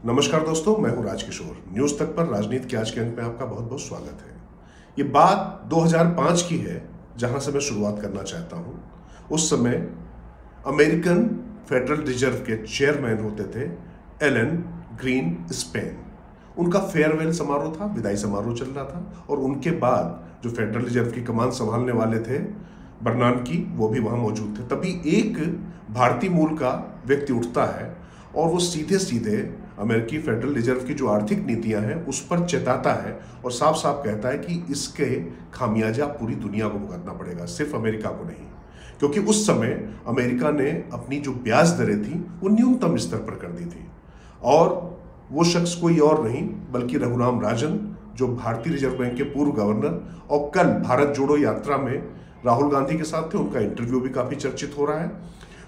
नमस्कार दोस्तों, मैं हूं राजकिशोर। न्यूज तक पर राजनीति के आज के अंक में आपका बहुत बहुत स्वागत है। ये बात 2005 की है, जहां से मैं शुरुआत करना चाहता हूं। उस समय अमेरिकन फेडरल रिजर्व के चेयरमैन होते थे एलन ग्रीन स्पेन। उनका फेयरवेल समारोह था, विदाई समारोह चल रहा था, और उनके बाद जो फेडरल रिजर्व की कमान संभालने वाले थे बर्नानकी, वो भी वहां मौजूद थे। तभी एक भारतीय मूल का व्यक्ति उठता है और वो सीधे सीधे अमेरिकी फेडरल रिजर्व की जो आर्थिक नीतियां हैं उस पर चेताता है और साफ साफ कहता है कि इसके खामियाजा पूरी दुनिया को भुगतना पड़ेगा, सिर्फ अमेरिका को नहीं। क्योंकि उस समय अमेरिका ने अपनी जो ब्याज दरें थी वो न्यूनतम स्तर पर कर दी थी, और वो शख्स कोई और नहीं बल्कि रघुराम राजन, जो भारतीय रिजर्व बैंक के पूर्व गवर्नर और कल भारत जोड़ो यात्रा में राहुल गांधी के साथ थे। उनका इंटरव्यू भी काफी चर्चित हो रहा है।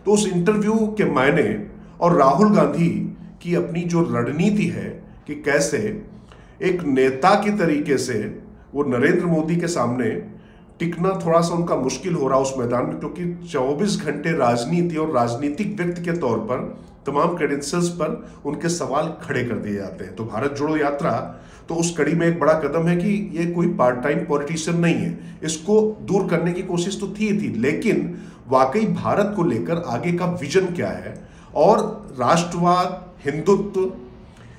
तो उस इंटरव्यू के मायने और राहुल गांधी की अपनी जो रणनीति है कि कैसे एक नेता की तरीके से वो नरेंद्र मोदी के सामने टिकना थोड़ा सा उनका मुश्किल हो रहा उस मैदान में, क्योंकि 24 घंटे राजनीति और राजनीतिक व्यक्ति के तौर पर तमाम क्रेडेंशियल्स पर उनके सवाल खड़े कर दिए जाते हैं। तो भारत जोड़ो यात्रा तो उस कड़ी में एक बड़ा कदम है कि ये कोई पार्ट टाइम पॉलिटिशियन नहीं है। इसको दूर करने की कोशिश तो थी, लेकिन वाकई भारत को लेकर आगे का विजन क्या है, और राष्ट्रवाद, हिंदुत्व,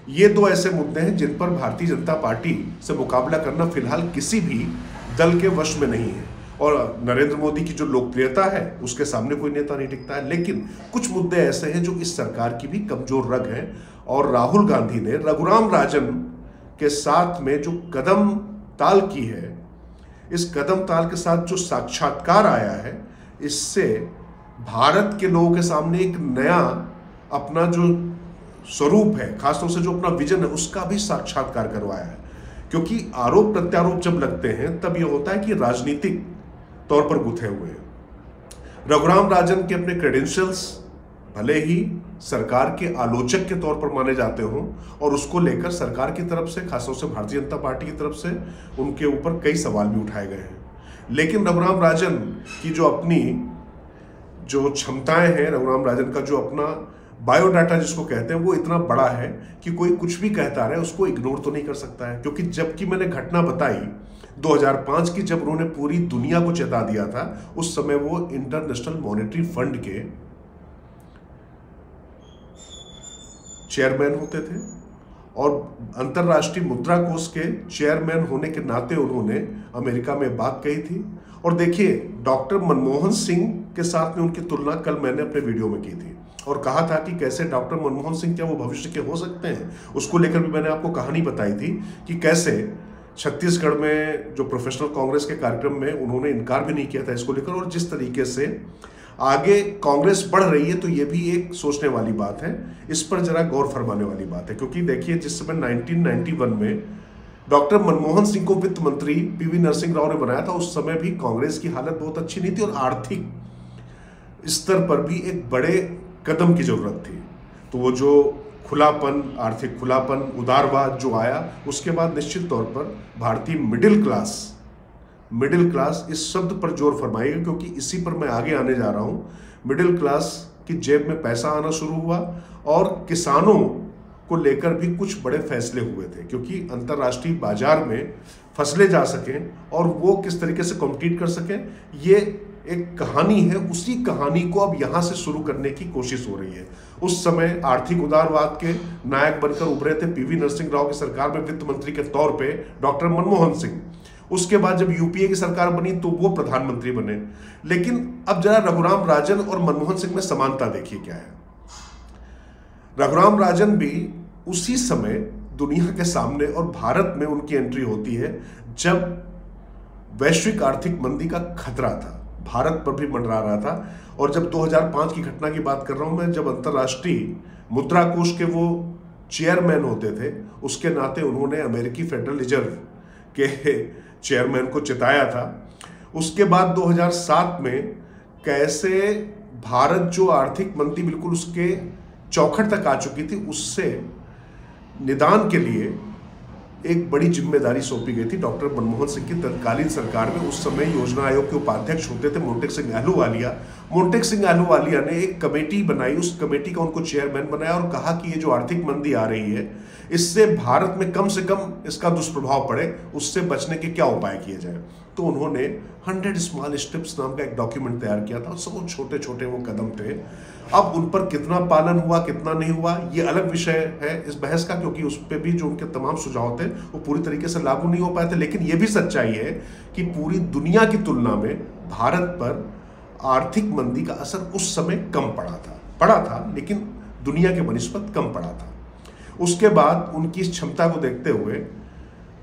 ये दो ऐसे मुद्दे हैं जिन पर भारतीय जनता पार्टी से मुकाबला करना फिलहाल किसी भी दल के वश में नहीं है। और नरेंद्र मोदी की जो लोकप्रियता है उसके सामने कोई नेता नहीं टिकता है। लेकिन कुछ मुद्दे ऐसे हैं जो इस सरकार की भी कमजोर रग है, और राहुल गांधी ने रघुराम राजन के साथ में जो कदम ताल की है, इस कदम ताल के साथ जो साक्षात्कार आया है, इससे भारत के लोगों के सामने एक नया अपना जो स्वरूप है, खासतौर से जो अपना विजन है, उसका भी साक्षात्कार करवाया है। क्योंकि आरोप प्रत्यारोप जब लगते हैं तब यह होता है कि राजनीतिक तौर पर गुथे हुए हैं। रघुराम राजन के अपने क्रेडेंशियल्स भले ही सरकार के आलोचक के तौर पर माने जाते हों, और उसको लेकर सरकार की तरफ से, खासतौर से भारतीय जनता पार्टी की तरफ से उनके ऊपर कई सवाल भी उठाए गए हैं। लेकिन रघुराम राजन की जो अपनी जो क्षमताएं हैं, रघुराम राजन का जो अपना बायोडाटा जिसको कहते हैं, वो इतना बड़ा है कि कोई कुछ भी कहता रहे उसको इग्नोर तो नहीं कर सकता है। क्योंकि जबकि मैंने घटना बताई 2005 की, जब उन्होंने पूरी दुनिया को चेता दिया था, उस समय वो इंटरनेशनल मॉनेटरी फंड के चेयरमैन होते थे, और अंतरराष्ट्रीय मुद्रा कोष के चेयरमैन होने के नाते उन्होंने अमेरिका में बात कही थी। और देखिए, डॉक्टर मनमोहन सिंह के साथ में उनकी तुलना कल मैंने अपने वीडियो में की थी, और कहा था कि कैसे डॉक्टर मनमोहन सिंह क्या वो भविष्य के हो सकते हैं। उसको लेकर भी मैंने आपको कहानी बताई थी कि कैसे छत्तीसगढ़ में जो प्रोफेशनल कांग्रेस के कार्यक्रम में उन्होंने इनकार भी नहीं किया था इसको लेकर, और जिस तरीके से आगे कांग्रेस बढ़ रही है, तो ये भी एक सोचने वाली बात है, इस पर जरा गौर फरमाने वाली बात है। क्योंकि देखिए, जिस समय 1991 में डॉक्टर मनमोहन सिंह को वित्त मंत्री पीवी नरसिंह राव ने बनाया था, उस समय भी कांग्रेस की हालत बहुत अच्छी नहीं थी, और आर्थिक स्तर पर भी एक बड़े कदम की जरूरत थी। तो वो जो खुलापन, आर्थिक खुलापन, उदारवाद जो आया, उसके बाद निश्चित तौर पर भारतीय मिडिल क्लास इस शब्द पर जोर फरमाइएगा, क्योंकि इसी पर मैं आगे आने जा रहा हूं। मिडिल क्लास की जेब में पैसा आना शुरू हुआ, और किसानों को लेकर भी कुछ बड़े फैसले हुए थे, क्योंकि अंतर्राष्ट्रीय बाजार में फसलें जा सकें और वो किस तरीके से कॉम्पीट कर सकें, ये एक कहानी है। उसी कहानी को अब यहां से शुरू करने की कोशिश हो रही है। उस समय आर्थिक उदारवाद के नायक बनकर उभरे थे पीवी नरसिंह राव की सरकार में वित्त मंत्री के तौर पे डॉक्टर मनमोहन सिंह। उसके बाद जब यूपीए की सरकार बनी तो वो प्रधानमंत्री बने। लेकिन अब जरा रघुराम राजन और मनमोहन सिंह में समानता देखिए क्या है। रघुराम राजन भी उसी समय दुनिया के सामने और भारत में उनकी एंट्री होती है जब वैश्विक आर्थिक मंदी का खतरा था, भारत पर भी मंडरा रहा था। और जब 2005 की घटना की बात कर रहा हूं मैं, जब अंतर्राष्ट्रीय मुद्रा कोष के वो चेयरमैन होते थे, उसके नाते उन्होंने अमेरिकी फेडरल रिजर्व के चेयरमैन को चिताया था। उसके बाद 2007 में कैसे भारत जो आर्थिक मंदी बिल्कुल उसके चौखट तक आ चुकी थी, उससे निदान के लिए एक बड़ी जिम्मेदारी सौंपी गई थी डॉक्टर मनमोहन सिंह की तत्कालीन सरकार में। उस समय योजना आयोग के उपाध्यक्ष होते थे मोंटेक सिंह अहलूवालिया, मोंटेक सिंह अहलूवालिया ने एक कमेटी बनाई, उस कमेटी का उनको चेयरमैन बनाया और कहा कि ये जो आर्थिक मंदी आ रही है इससे भारत में कम से कम इसका दुष्प्रभाव पड़े, उससे बचने के क्या उपाय किए जाए। तो उन्होंने 100 स्मॉल स्टेप्स नाम का एक डॉक्यूमेंट तैयार किया था, सब छोटे छोटे वो कदम थे। अब उन पर कितना पालन हुआ कितना नहीं हुआ ये अलग विषय है इस बहस का, क्योंकि उस पर भी जो उनके तमाम सुझाव थे वो पूरी तरीके से लागू नहीं हो पाए थे। लेकिन ये भी सच्चाई है कि पूरी दुनिया की तुलना में भारत पर आर्थिक मंदी का असर उस समय कम पड़ा था लेकिन दुनिया के बनिस्बत कम पड़ा था। उसके बाद उनकी इस क्षमता को देखते हुए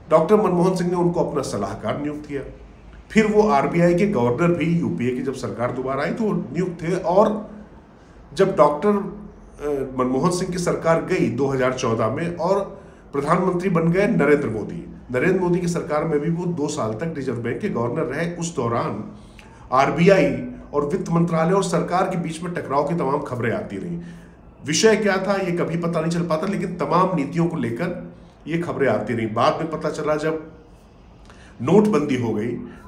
डॉक्टर मनमोहन सिंह ने उनको अपना सलाहकार नियुक्त किया। फिर वो आरबीआई के गवर्नर भी यूपीए की जब सरकार दोबारा आई तो वो नियुक्त थे। और जब डॉक्टर मनमोहन सिंह की सरकार गई 2014 में और प्रधानमंत्री बन गए नरेंद्र मोदी की सरकार में भी वो 2 साल तक रिजर्व बैंक के गवर्नर रहे। उस दौरान आरबीआई और वित्त मंत्रालय और सरकार के बीच में टकराव की तमाम खबरें आती रही। विषय क्या था ये कभी पता नहीं चल पाता, लेकिन तमाम नीतियों को लेकर ये खबरें आती रही। बाद में पता चला जब नोटबंदी हो गई,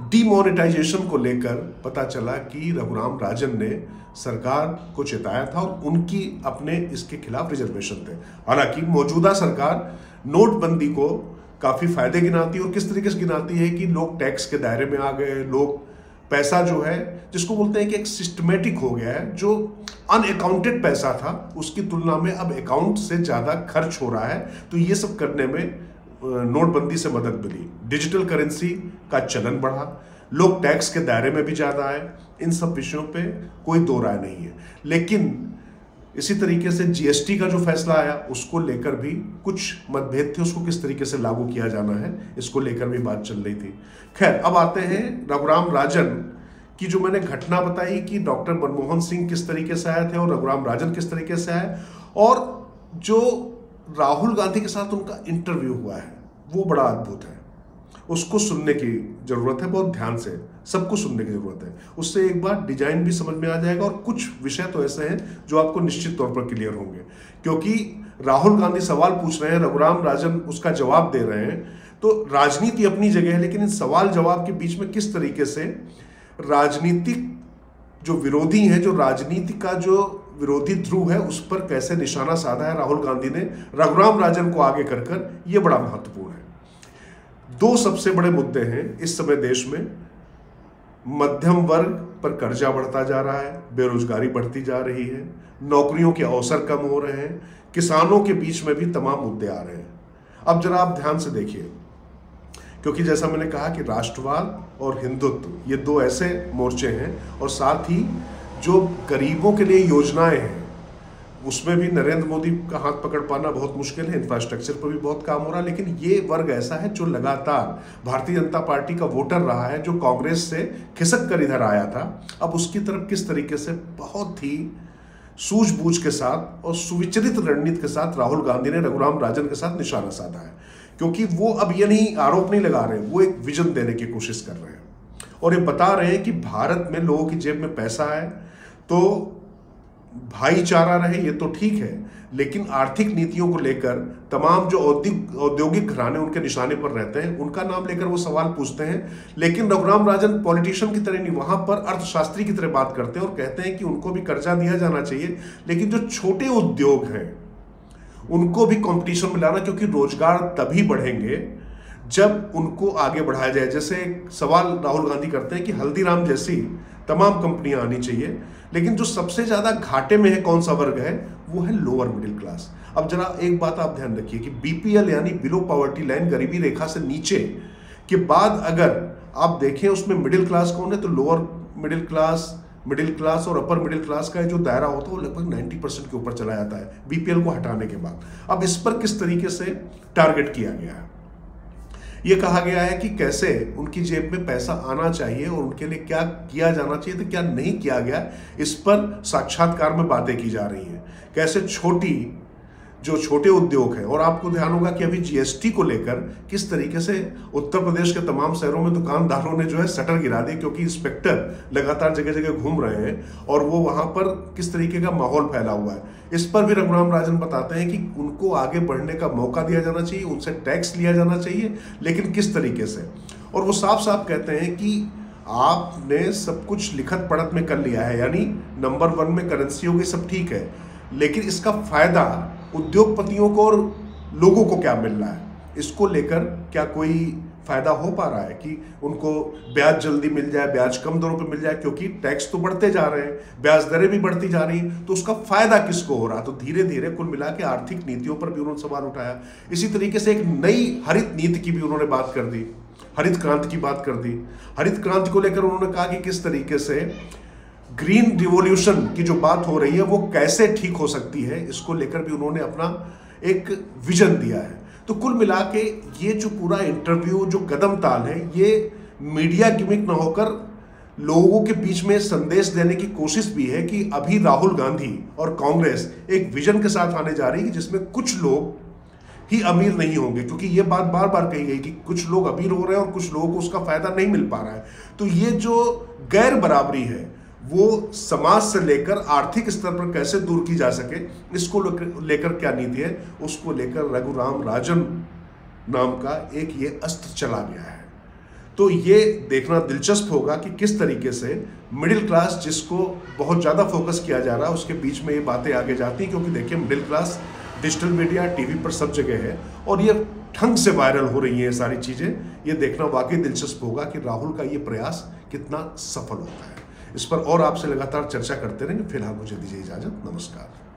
डीमोनेटाइजेशन को लेकर पता चला कि रघुराम राजन ने सरकार को चेताया था और उनकी अपने इसके खिलाफ रिजर्वेशन थे। हालांकि मौजूदा सरकार नोटबंदी को काफी फायदे गिनाती है और किस तरीके से गिनाती है कि लोग टैक्स के दायरे में आ गए, लोग पैसा जो है जिसको बोलते हैं कि एक सिस्टमेटिक हो गया है, जो अनअकाउंटेड पैसा था उसकी तुलना में अब अकाउंट से ज्यादा खर्च हो रहा है। तो ये सब करने में नोटबंदी से मदद मिली। डिजिटल करेंसी का चलन बढ़ा, लोग टैक्स के दायरे में भी ज्यादा आए। इन सब विषयों पे कोई दो राय नहीं है। लेकिन इसी तरीके से जीएसटी का जो फैसला आया उसको लेकर भी कुछ मतभेद थे, उसको किस तरीके से लागू किया जाना है इसको लेकर भी बात चल रही थी। खैर, अब आते हैं रघुराम राजन की जो मैंने घटना बताई कि डॉक्टर मनमोहन सिंह किस तरीके से आए थे और रघुराम राजन किस तरीके से आए, और जो राहुल गांधी के साथ उनका इंटरव्यू हुआ है वो बड़ा अद्भुत है। उसको सुनने की जरूरत है, बहुत ध्यान से सबको सुनने की जरूरत है। उससे एक बार डिजाइन भी समझ में आ जाएगा और कुछ विषय तो ऐसे हैं जो आपको निश्चित तौर पर क्लियर होंगे। क्योंकि राहुल गांधी सवाल पूछ रहे हैं, रघुराम राजन उसका जवाब दे रहे हैं। तो राजनीति अपनी जगह है, लेकिन इन सवाल जवाब के बीच में किस तरीके से राजनीतिक जो विरोधी है, जो राजनीति का जो विरोधी ध्रुव है, उस पर कैसे निशाना साधा है राहुल गांधी ने रघुराम राजन को आगे कर यह बड़ा महत्वपूर्ण है। 2 सबसे बड़े मुद्दे हैं इस समय देश में। मध्यम वर्ग पर कर्जा बढ़ता जा रहा है, बेरोजगारी बढ़ती जा रही है, नौकरियों के अवसर कम हो रहे हैं, किसानों के बीच में भी तमाम मुद्दे आ रहे हैं। अब जरा आप ध्यान से देखिए, क्योंकि जैसा मैंने कहा कि राष्ट्रवाद और हिंदुत्व ये 2 ऐसे मोर्चे हैं, और साथ ही जो गरीबों के लिए योजनाएं हैं उसमें भी नरेंद्र मोदी का हाथ पकड़ पाना बहुत मुश्किल है। इंफ्रास्ट्रक्चर पर भी बहुत काम हो रहा है, लेकिन ये वर्ग ऐसा है जो लगातार भारतीय जनता पार्टी का वोटर रहा है, जो कांग्रेस से खिसक कर इधर आया था। अब उसकी तरफ किस तरीके से बहुत ही सूझबूझ के साथ और सुविचरित रणनीति के साथ राहुल गांधी ने रघुराम राजन के साथ निशाना साधा है। क्योंकि वो अब ये नहीं आरोप नहीं लगा रहे, वो एक विजन देने की कोशिश कर रहे हैं और ये बता रहे हैं कि भारत में लोगों की जेब में पैसा है तो भाईचारा रहे, ये तो ठीक है, लेकिन आर्थिक नीतियों को लेकर तमाम जो औद्योगिक घराने उनके निशाने पर रहते हैं उनका नाम लेकर वो सवाल पूछते हैं। लेकिन रघुराम राजन पॉलिटिशियन की तरह नहीं, वहां पर अर्थशास्त्री की तरह बात करते हैं और कहते हैं कि उनको भी कर्जा दिया जाना चाहिए, लेकिन जो छोटे उद्योग हैं उनको भी कंपटीशन में लाना, क्योंकि रोजगार तभी बढ़ेंगे जब उनको आगे बढ़ाया जाए। जैसे एक सवाल राहुल गांधी करते हैं कि हल्दीराम जैसी तमाम कंपनियां आनी चाहिए, लेकिन जो सबसे ज्यादा घाटे में है कौन सा वर्ग है, वो है लोअर मिडिल क्लास। अब जरा एक बात आप ध्यान रखिए कि बीपीएल यानी बिलो पॉवर्टी लाइन, गरीबी रेखा से नीचे के बाद अगर आप देखें उसमें मिडिल क्लास कौन है, तो लोअर मिडिल क्लास और अपर मिडिल क्लास का जो दायरा होता है वो लगभग 90% के ऊपर चला जाता है बीपीएल को हटाने के बाद। अब इस पर किस तरीके से टारगेट किया गया है, ये कहा गया है कि कैसे उनकी जेब में पैसा आना चाहिए और उनके लिए क्या किया जाना चाहिए तो क्या नहीं किया गया, इस पर साक्षात्कार में बातें की जा रही हैं। कैसे जो छोटे उद्योग हैं, और आपको ध्यान होगा कि अभी जीएसटी को लेकर किस तरीके से उत्तर प्रदेश के तमाम शहरों में दुकानदारों ने जो है शटर गिरा दी, क्योंकि इंस्पेक्टर लगातार जगह जगह घूम रहे हैं और वो वहां पर किस तरीके का माहौल फैला हुआ है। इस पर भी रघुराम राजन बताते हैं कि उनको आगे बढ़ने का मौका दिया जाना चाहिए, उनसे टैक्स लिया जाना चाहिए, लेकिन किस तरीके से। और वो साफ साफ कहते हैं कि आपने सब कुछ लिखत पढ़त में कर लिया है, यानी नंबर 1 में करेंसी होगी, सब ठीक है, लेकिन इसका फायदा उद्योगपतियों को और लोगों को क्या मिल रहा है, इसको लेकर क्या कोई फायदा हो पा रहा है कि उनको ब्याज जल्दी मिल जाए, ब्याज कम दरों पे मिल जाए, क्योंकि टैक्स तो बढ़ते जा रहे हैं, ब्याज दरें भी बढ़ती जा रही, तो उसका फायदा किसको हो रहा। तो धीरे धीरे कुल मिला के आर्थिक नीतियों पर भी उन्होंने सवाल उठाया। इसी तरीके से एक नई हरित नीति की भी उन्होंने बात कर दी, हरित क्रांति की बात कर दी। हरित क्रांति को लेकर उन्होंने कहा कि किस तरीके से ग्रीन रिवॉल्यूशन की जो बात हो रही है वो कैसे ठीक हो सकती है, इसको लेकर भी उन्होंने अपना एक विजन दिया है। तो कुल मिला के ये जो पूरा इंटरव्यू जो कदम ताल है, ये मीडिया गिमिक ना होकर लोगों के बीच में संदेश देने की कोशिश भी है कि अभी राहुल गांधी और कांग्रेस एक विजन के साथ आने जा रही है जिसमें कुछ लोग ही अमीर नहीं होंगे, क्योंकि ये बात बार बार कही गई कि कुछ लोग अमीर हो रहे हैं और कुछ लोगों को उसका फायदा नहीं मिल पा रहा है। तो ये जो गैर बराबरी है वो समाज से लेकर आर्थिक स्तर पर कैसे दूर की जा सके, इसको लेकर क्या नीति है, उसको लेकर रघुराम राजन नाम का एक ये अस्त्र चला गया है। तो ये देखना दिलचस्प होगा कि किस तरीके से मिडिल क्लास, जिसको बहुत ज़्यादा फोकस किया जा रहा है, उसके बीच में ये बातें आगे जाती हैं। क्योंकि देखिए, middle class digital media, TV पर सब जगह है और ये ढंग से वायरल हो रही हैं ये सारी चीज़ें। ये देखना वाकई दिलचस्प होगा कि राहुल का ये प्रयास कितना सफल होता है। इस पर और आपसे लगातार चर्चा करते रहेंगे। फिलहाल मुझे दीजिए इजाजत, नमस्कार।